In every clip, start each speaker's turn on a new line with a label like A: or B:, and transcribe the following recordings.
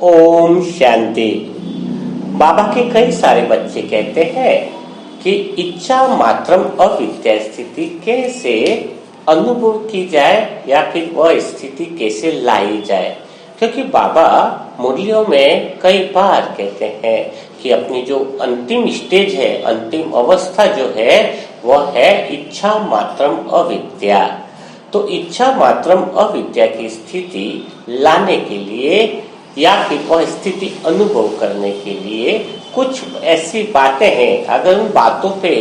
A: ओम शांति। बाबा के कई सारे बच्चे कहते हैं कि इच्छा मात्रम अविद्या स्थिति कैसे अनुभव की जाए या फिर वह स्थिति कैसे लाई जाए, क्योंकि बाबा मुरलियों में कई बार कहते हैं कि अपनी जो अंतिम स्टेज है, अंतिम अवस्था जो है वह है इच्छा मात्रम अविद्या। तो इच्छा मात्रम अविद्या की स्थिति लाने के लिए या फिर वह स्थिति अनुभव करने के लिए कुछ ऐसी बातें हैं, अगर उन बातों पे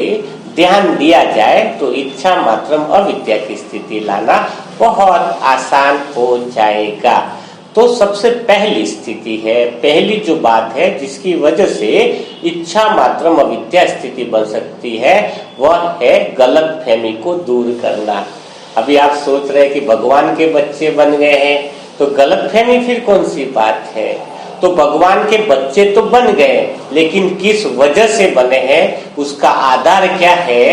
A: ध्यान दिया जाए तो इच्छा मात्रम अविद्या की स्थिति लाना बहुत आसान हो जाएगा। तो सबसे पहली स्थिति है, पहली जो बात है जिसकी वजह से इच्छा मात्रम अविद्या स्थिति बन सकती है वह है गलत फहमी को दूर करना। अभी आप सोच रहे हैं कि भगवान के बच्चे बन गए हैं, तो गलतफहमी फिर कौन सी बात है। तो भगवान के बच्चे तो बन गए, लेकिन किस वजह से बने हैं, उसका आधार क्या है।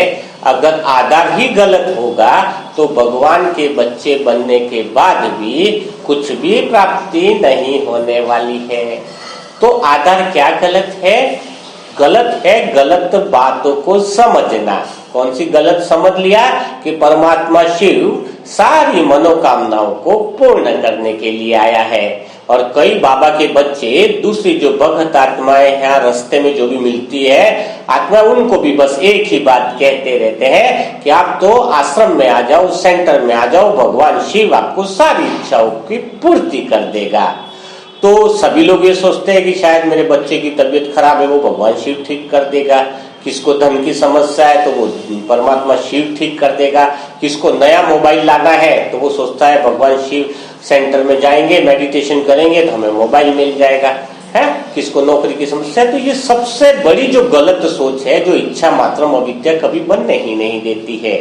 A: अगर आधार ही गलत होगा तो भगवान के बच्चे बनने के बाद भी कुछ भी प्राप्ति नहीं होने वाली है। तो आधार क्या गलत है? गलत है गलत बातों को समझना। कौन सी गलत समझ लिया कि परमात्मा शिव सारी मनोकामनाओं को पूर्ण करने के लिए आया है। और कई बाबा के बच्चे दूसरी जो भक्त आत्माएं यहाँ रास्ते में जो भी मिलती है आत्मा, उनको भी बस एक ही बात कहते रहते हैं कि आप तो आश्रम में आ जाओ, सेंटर में आ जाओ, भगवान शिव आपको सारी इच्छाओं की पूर्ति कर देगा। तो सभी लोग ये सोचते हैं कि शायद मेरे बच्चे की तबीयत खराब है, वो भगवान शिव ठीक कर देगा। किसको धन की समस्या है तो वो परमात्मा शिव ठीक कर देगा। किसको नया मोबाइल लाना है तो वो सोचता है भगवान शिव सेंटर में जाएंगे, मेडिटेशन करेंगे तो हमें मोबाइल मिल जाएगा है। किसको नौकरी की समस्या है। तो ये सबसे बड़ी जो गलत सोच है, जो इच्छा मात्रम अविद्या कभी बनने ही नहीं देती है।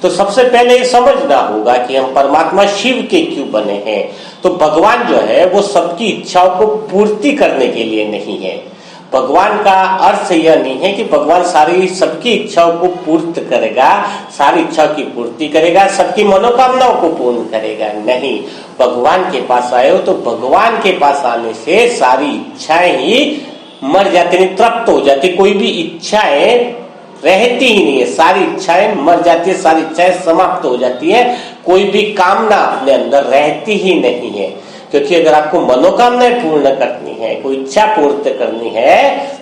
A: तो सबसे पहले ये समझना होगा कि हम परमात्मा शिव के क्यों बने हैं। तो भगवान जो है वो सबकी इच्छाओं को पूर्ति करने के लिए नहीं है। भगवान का अर्थ यह नहीं है कि भगवान सारी सबकी इच्छाओं को पूर्ण करेगा, सारी इच्छाओं की पूर्ति करेगा, सबकी मनोकामनाओं को पूर्ण करेगा। नहीं, भगवान के पास आए हो तो भगवान के पास आने से सारी इच्छाएं ही मर जाती, नहीं तृप्त हो जाती। कोई भी इच्छाएं रहती ही नहीं है, सारी इच्छाएं मर जाती है, सारी इच्छाएं समाप्त हो जाती है। कोई भी कामना अपने अंदर रहती ही नहीं है। क्योंकि अगर आपको मनोकामनाएं पूर्ण करनी है, कोई इच्छा पूर्ण करनी है,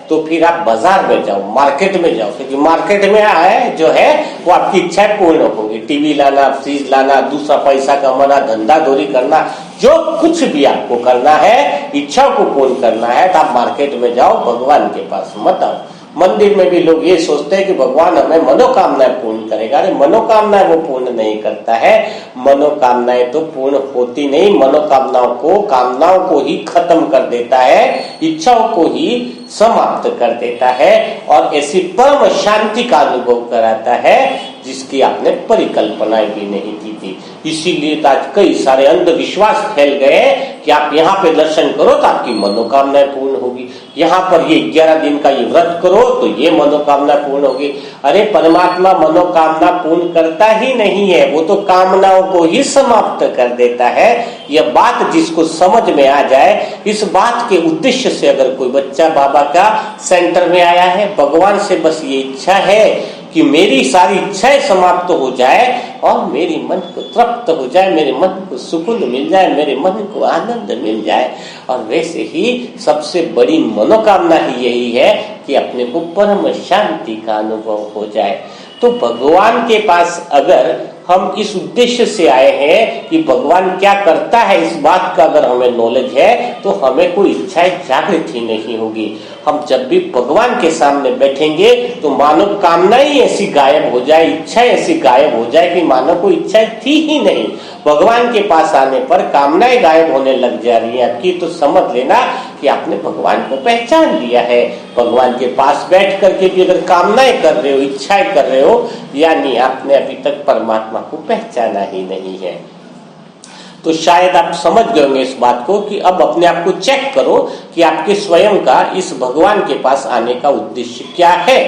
A: तो फिर आप बाजार में जाओ, मार्केट में जाओ, क्योंकि मार्केट में आए जो है वो आपकी इच्छाएं पूर्ण होंगी। टीवी लाना, फ्रिज लाना, दूसरा पैसा कमाना, धंधा दौरी करना, जो कुछ भी आपको करना है, इच्छाओं को पूर्ण करना है, तो आप मार्केट में जाओ, भगवान के पास मत आओ। मंदिर में भी लोग ये सोचते हैं कि भगवान हमें मनोकामनाएं पूर्ण करेगा। अरे मनोकामनाएं वो पूर्ण नहीं करता है। मनोकामनाएं तो पूर्ण होती नहीं, कामनाओं को ही खत्म कर देता है, इच्छाओं को ही समाप्त कर देता है और ऐसी परम शांति का अनुभव कराता है जिसकी आपने परिकल्पना भी नहीं की थी। इसीलिए तो आज कई सारे अंधविश्वास फैल गए कि आप यहाँ पे दर्शन करो तो आपकी मनोकामनाएं पूर्ण होगी, यहाँ पर ये 11 दिन का ये व्रत करो तो ये मनोकामना पूर्ण होगी। अरे परमात्मा मनोकामना पूर्ण करता ही नहीं है, वो तो कामनाओं को ही समाप्त कर देता है। यह बात जिसको समझ में आ जाए, इस बात के उद्देश्य से अगर कोई बच्चा बाबा का सेंटर में आया है, भगवान से बस ये इच्छा है कि मेरी सारी इच्छाएं समाप्त हो जाए और मेरी मन को तृप्त हो जाए, मेरे मन को सुकून मिल जाए, मेरे मन को आनंद मिल जाए। और वैसे ही सबसे बड़ी मनोकामना ही यही है कि अपने को परम शांति का अनुभव हो जाए। तो भगवान के पास अगर हम इस उद्देश्य से आए हैं कि भगवान क्या करता है, इस बात का अगर हमें नॉलेज है तो हमें कोई इच्छाएं जागृत ही नहीं होगी। हम जब भी भगवान के सामने बैठेंगे तो मानो कामनाएं ऐसी गायब हो जाए, इच्छाएं ऐसी गायब हो जाए कि मानो कोई इच्छाएं थी ही नहीं। भगवान के पास आने पर कामनाएं गायब होने लग जा रही है आपकी, तो समझ लेना कि आपने भगवान को पहचान लिया है। भगवान के पास बैठ करके भी अगर कामनाएं कर रहे हो, इच्छाएं कर रहे हो, यानी आपने अभी तक परमात्मा को पहचाना ही नहीं है। तो शायद आप समझ गए होंगे इस बात को कि अब अपने आप को चेक करो कि आपके स्वयं का इस भगवान के पास आने का उद्देश्य क्या है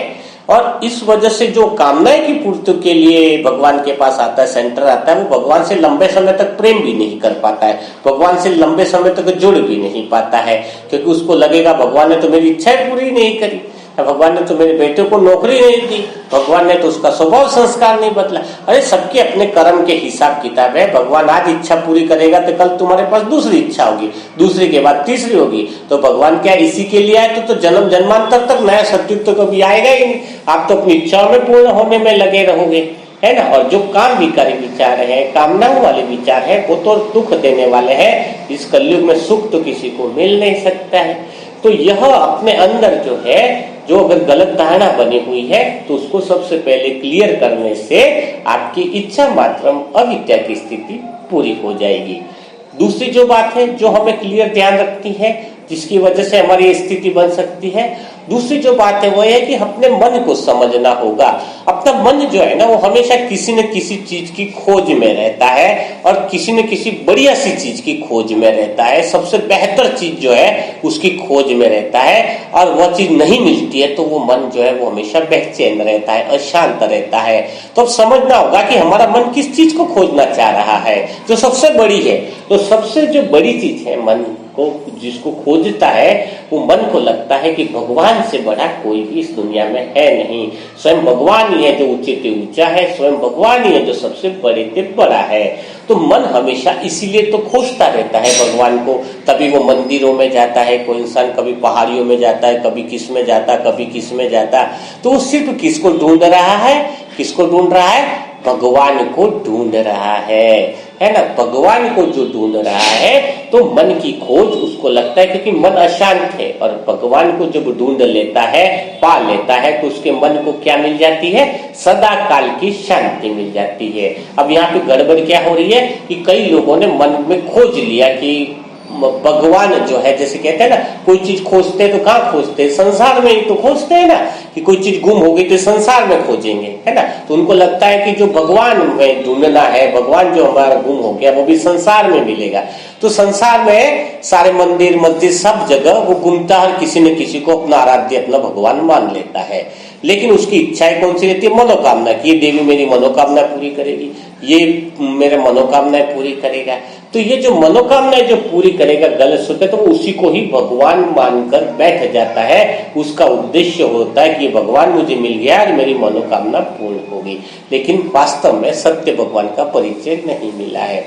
A: और इस वजह से जो कामनाएं की पूर्ति के लिए भगवान के पास आता है, सेंटर आता है, वो भगवान से लंबे समय तक प्रेम भी नहीं कर पाता है, भगवान से लंबे समय तक जुड़ भी नहीं पाता है, क्योंकि उसको लगेगा भगवान ने तो मेरी इच्छाएं पूरी नहीं करी, भगवान ने तो मेरे बेटे को नौकरी नहीं दी, भगवान ने तो उसका स्वभाव संस्कार नहीं बदला। अरे सबके अपने कर्म के हिसाब किताब है। भगवान आज इच्छा पूरी करेगा तो कल तुम्हारे पास दूसरी इच्छा होगी, दूसरी के बाद तीसरी होगी। तो भगवान क्या इसी के लिए आए तो जन्म जन्मांतर तक नया सत्युग तो कभी आएगा ही नहीं। आप तो अपनी इच्छाओं में पूर्ण होने में लगे रहोगे, है ना। और जो काम विकारी विचार है, कामनाओं वाले विचार है, वो तो दुख देने वाले हैं। इस कलयुग में सुख तो किसी को मिल नहीं सकता है। तो यह अपने अंदर जो है, जो अगर गलत धारणा बनी हुई है तो उसको सबसे पहले क्लियर करने से आपकी इच्छा मात्रम अविद्या की स्थिति पूरी हो जाएगी। दूसरी जो बात है जो हमें क्लियर ध्यान रखती है, जिसकी वजह से हमारी स्थिति बन सकती है, दूसरी जो बात है वो है कि अपने मन को समझना होगा। अपना मन जो है ना वो हमेशा किसी न किसी चीज की खोज में रहता है और किसी न किसी बढ़िया सी चीज की खोज में रहता है, सबसे बेहतर चीज जो है उसकी खोज में रहता है। और वह चीज नहीं मिलती है तो वो मन जो है वो हमेशा बेचैन रहता है, अशांत रहता है। तो अब समझना होगा कि हमारा मन किस चीज को खोजना चाह रहा है, जो सबसे बड़ी है। तो सबसे जो बड़ी चीज है मन को जिसको खोजता है, वो मन को लगता है कि भगवान से बड़ा कोई भी इस दुनिया में है नहीं। स्वयं भगवान ही है जो ऊंचे से ऊंचा है, स्वयं भगवान ही है जो सबसे बड़े से बड़ा है। तो मन हमेशा इसीलिए तो खोजता रहता है भगवान को। तभी वो मंदिरों में जाता है, कोई इंसान कभी पहाड़ियों में जाता है, कभी किस में जाता, कभी किस में जाता। तो वो सिर्फ किसको ढूंढ रहा है, किसको ढूंढ रहा है? भगवान को ढूंढ रहा है ना। भगवान को जो ढूंढ रहा है तो मन की खोज उसको लगता है, क्योंकि मन अशांत है। और भगवान को जब ढूंढ लेता है, पा लेता है, तो उसके मन को क्या मिल जाती है? सदा काल की शांति मिल जाती है। अब यहाँ पे गड़बड़ क्या हो रही है कि कई लोगों ने मन में खोज लिया कि भगवान जो है, जैसे कहते हैं ना, कोई चीज खोजते हैं तो कहाँ खोजते हैं? संसार में ही तो खोजते हैं ना, कि कोई चीज गुम हो गई तो संसार में खोजेंगे, है ना। तो उनको लगता है कि जो भगवान में ढूंढना है, भगवान जो हमारा गुम हो गया वो भी संसार में मिलेगा। तो संसार में सारे मंदिर मस्जिद सब जगह वो घूमता है, किसी न किसी को अपना आराध्य अपना भगवान मान लेता है। लेकिन उसकी इच्छाएं कौन सी रहती है? मनोकामना की, ये देवी मेरी मनोकामना पूरी करेगी, ये मेरे मनोकामनाएं पूरी करेगा। तो ये जो मनोकामनाएं जो पूरी करेगा गलत सोचे तो वो उसी को ही भगवान मानकर बैठ जाता है। उसका उद्देश्य होता है कि भगवान मुझे मिल गया और मेरी मनोकामना पूर्ण होगी। लेकिन वास्तव में सत्य भगवान का परिचय नहीं मिला है।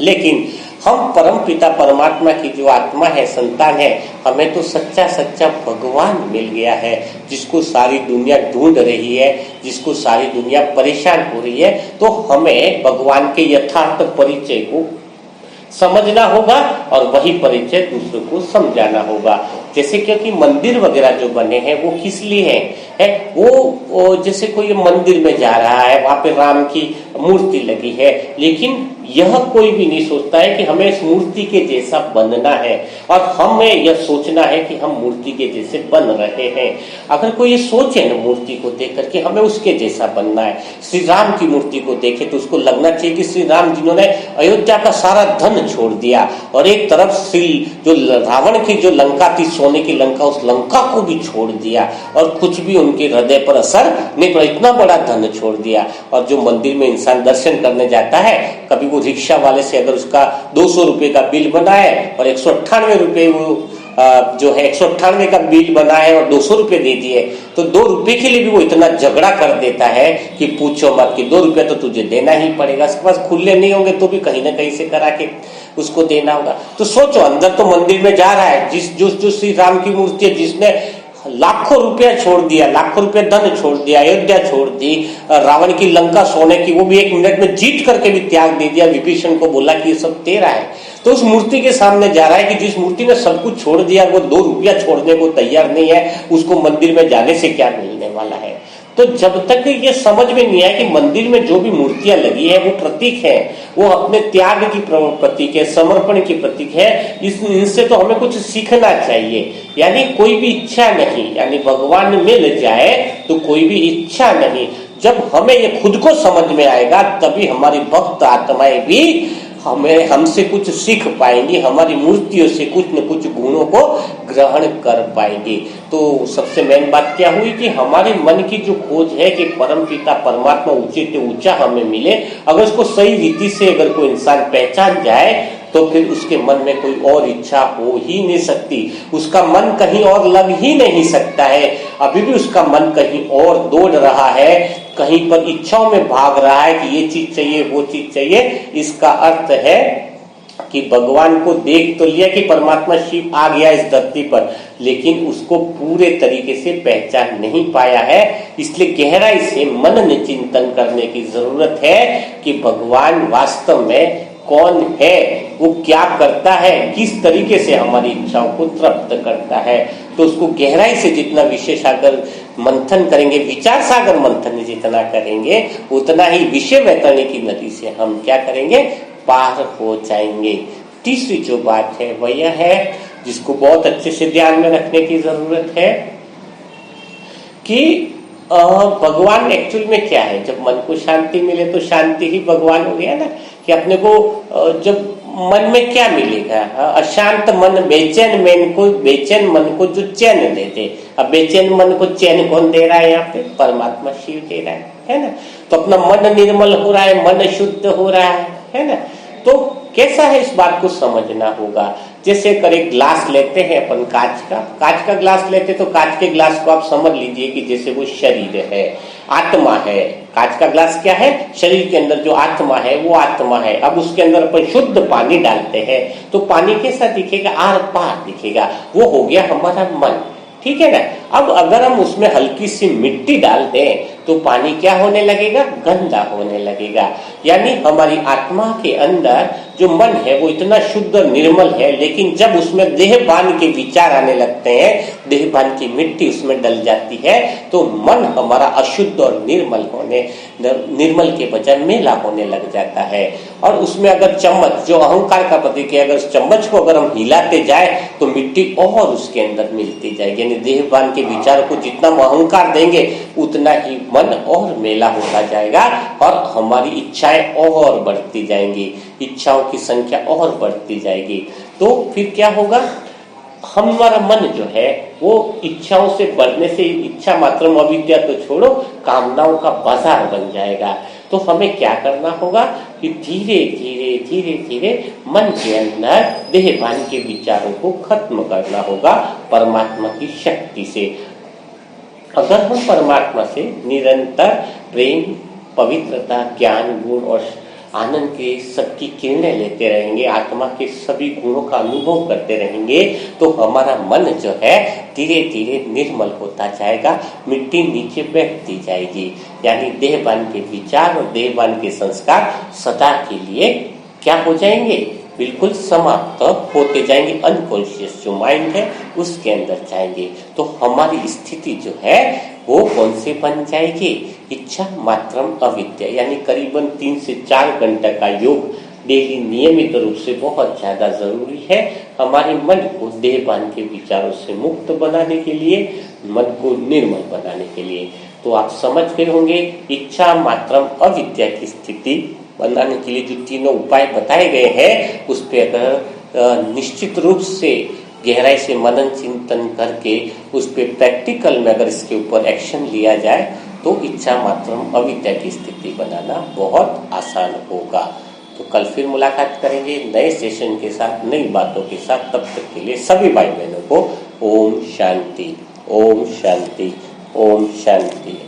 A: लेकिन हम परम पिता परमात्मा की जो आत्मा है, संतान है, हमें तो सच्चा सच्चा भगवान मिल गया है, जिसको सारी दुनिया ढूंढ रही है, जिसको सारी दुनिया परेशान हो रही है। तो हमें भगवान के यथार्थ परिचय को समझना होगा और वही परिचय दूसरों को समझाना होगा। जैसे क्योंकि मंदिर वगैरह जो बने हैं वो किस लिए है वो जैसे कोई मंदिर में जा रहा है, वहां पे राम की मूर्ति लगी है, लेकिन यह कोई भी नहीं सोचता है कि हमें इस मूर्ति के जैसा बनना है और हमें यह सोचना है कि हम मूर्ति के जैसे बन रहे हैं। अगर कोई ये सोचे ना मूर्ति को देख करके हमें उसके जैसा बनना है, श्री राम की मूर्ति को देखे तो उसको लगना चाहिए कि श्री राम जिन्होंने अयोध्या का सारा धन छोड़ दिया और एक तरफ श्री जो रावण की जो लंका थी, सोने की लंका, उस लंका को भी छोड़ दिया और कुछ भी उनके हृदय पर असर नहीं पड़ा, इतना बड़ा धन छोड़ दिया। और जो मंदिर में इंसान दर्शन करने जाता है, कभी वो रिक्शा वाले से अगर उसका 200 रुपए का बिल बना है और 198 रुपए वो जो है 198 का बिल बना है और 200 रुपए दे दिए, तो 2 रुपए के लिए भी वो इतना झगड़ा कर देता है कि पूछो मत, कि 2 रुपए तो तुझे देना ही पड़ेगा। उसके पास खुले नहीं होंगे तो भी कहीं ना कहीं से करा के उसको देना होगा। तो सोचो, अंदर तो मंदिर में जा रहा है जो श्री राम की मूर्ति है, जिसने लाखों रुपया छोड़ दिया, लाखों रुपया धन छोड़ दिया, अयोध्या छोड़ दी, रावण की लंका सोने की वो भी 1 मिनट में जीत करके भी त्याग दे दिया, विभीषण को बोला कि ये सब तेरा है। तो उस मूर्ति के सामने जा रहा है कि जिस मूर्ति ने सब कुछ छोड़ दिया, वो 2 रुपया छोड़ने को तैयार नहीं है, उसको मंदिर में जाने से क्या मिलने वाला है। तो जब तक ये समझ में नहीं आया कि मंदिर में जो भी मूर्तियां लगी है वो प्रतीक है, वो अपने त्याग की प्रतीक है, समर्पण की प्रतीक है, इनसे तो हमें कुछ सीखना चाहिए। यानी कोई भी इच्छा नहीं, यानी भगवान मिल जाए तो कोई भी इच्छा नहीं। जब हमें ये खुद को समझ में आएगा तभी हमारी भक्त आत्माएं भी हमें हमसे कुछ सीख पाएंगे, हमारी मूर्तियों से कुछ न कुछ गुणों को ग्रहण कर पाएंगे। तो सबसे मेन बात क्या हुई कि हमारे मन की जो खोज है कि परम पिता परमात्मा ऊंचे से ऊंचा हमें मिले, अगर उसको सही रीति से अगर कोई इंसान पहचान जाए तो फिर उसके मन में कोई और इच्छा हो ही नहीं सकती, उसका मन कहीं और लग ही नहीं सकता है। अभी भी उसका मन कहीं और दौड़ रहा है, कहीं पर इच्छाओं में भाग रहा है कि ये चीज चाहिए वो चीज चाहिए। इसका अर्थ है कि भगवान को देख तो लिया कि परमात्मा शिव आ गया इस धरती पर, लेकिन उसको पूरे तरीके से पहचान नहीं पाया है। इसलिए गहराई से मनन चिंतन करने की जरूरत है कि भगवान वास्तव में कौन है, वो क्या करता है, किस तरीके से हमारी इच्छाओं को तृप्त करता है। तो उसको गहराई से जितना विशेष अगर मंथन करेंगे, विचार सागर मंथन जितना करेंगे, उतना ही विषय वैतरणी की नदी से हम क्या करेंगे, पार हो जाएंगे। तीसरी जो बात है वह यह है, जिसको बहुत अच्छे से ध्यान में रखने की जरूरत है कि भगवान एक्चुअल में क्या है। जब मन को शांति मिले तो शांति ही भगवान हो गया ना, कि अपने को जब मन में क्या मिलेगा, अशांत मन बेचैन मन को जो चैन देते। अब बेचैन मन को चैन कौन दे रहा है, यहाँ पे परमात्मा शिव दे रहा है ना। तो अपना मन निर्मल हो रहा है, मन शुद्ध हो रहा है ना। तो कैसा है इस बात को समझना होगा। जैसे कर एक ग्लास लेते हैं अपन, कांच का ग्लास लेते, तो कांच के ग्लास को आप समझ लीजिए कि जैसे वो शरीर है, आत्मा है। कांच का ग्लास क्या है, शरीर के अंदर जो आत्मा है वो आत्मा है। अब उसके अंदर अपन शुद्ध पानी डालते हैं तो पानी कैसा दिखेगा, आर पार दिखेगा, वो हो गया हमारा मन, ठीक है ना। अब अगर हम उसमें हल्की सी मिट्टी डाल दें तो पानी क्या होने लगेगा, गंदा होने लगेगा। यानी हमारी आत्मा के अंदर जो मन है वो इतना शुद्ध और निर्मल है, लेकिन जब उसमें देहभान के विचार आने लगते हैं, देहभान की मिट्टी उसमें डल जाती है, तो मन हमारा अशुद्ध और निर्मल के बजाय मेला होने लग जाता है। और उसमें अगर चम्मच, जो अहंकार का प्रतीक है, अगर उस चम्मच को अगर हम हिलाते जाए तो मिट्टी और उसके अंदर मिलती जाएगी। यानी देहभान के विचार को जितना हम अहंकार देंगे उतना ही मन और मेला होता जाएगा और हमारी इच्छाएं और बढ़ती जाएंगी, इच्छाओं की संख्या और बढ़ती जाएगी। तो फिर क्या होगा, हमारा मन जो है वो इच्छाओं से बढ़ने से, इच्छा मात्र अविद्या तो छोड़ो, कामनाओं का बाजार बन जाएगा। तो हमें क्या करना होगा कि धीरे धीरे मन के अंदर देहभान के विचारों को खत्म करना होगा परमात्मा की शक्ति से। अगर हम परमात्मा से निरंतर प्रेम, पवित्रता, ज्ञान, गुण और आनंद के सबकी किरणें लेते रहेंगे, आत्मा के सभी गुणों का अनुभव करते रहेंगे, तो हमारा मन जो है धीरे धीरे निर्मल होता जाएगा, मिट्टी नीचे बैठती जाएगी। यानी देहभान के विचार और देहभान के संस्कार सदा के लिए क्या हो जाएंगे, बिल्कुल समाप्त होते जाएंगे। अनकॉन्शियस जो माइंड है उसके अंदर जाएंगे, तो हमारी स्थिति जो है वो कौन से बन जाएगी, इच्छा मात्रम अविद्या। यानी करीबन 3 से 4 घंटे का योग डेली नियमित रूप से बहुत ज्यादा जरूरी है हमारे मन को देहभान के विचारों से मुक्त बनाने के लिए, मन को निर्मल बनाने के लिए। तो आप समझ गए होंगे इच्छा मात्रम अविद्या की स्थिति बनाने के लिए जो तीनों उपाय बताए गए हैं, उस पे अगर निश्चित रूप से गहराई से मनन चिंतन करके उस पे प्रैक्टिकल में अगर इसके ऊपर एक्शन लिया जाए तो इच्छा मात्रम अविद्या की स्थिति बनाना बहुत आसान होगा। तो कल फिर मुलाकात करेंगे नए सेशन के साथ, नई बातों के साथ। तब तक के लिए सभी भाई बहनों को ओम शांति, ओम शांति, ओम शांति।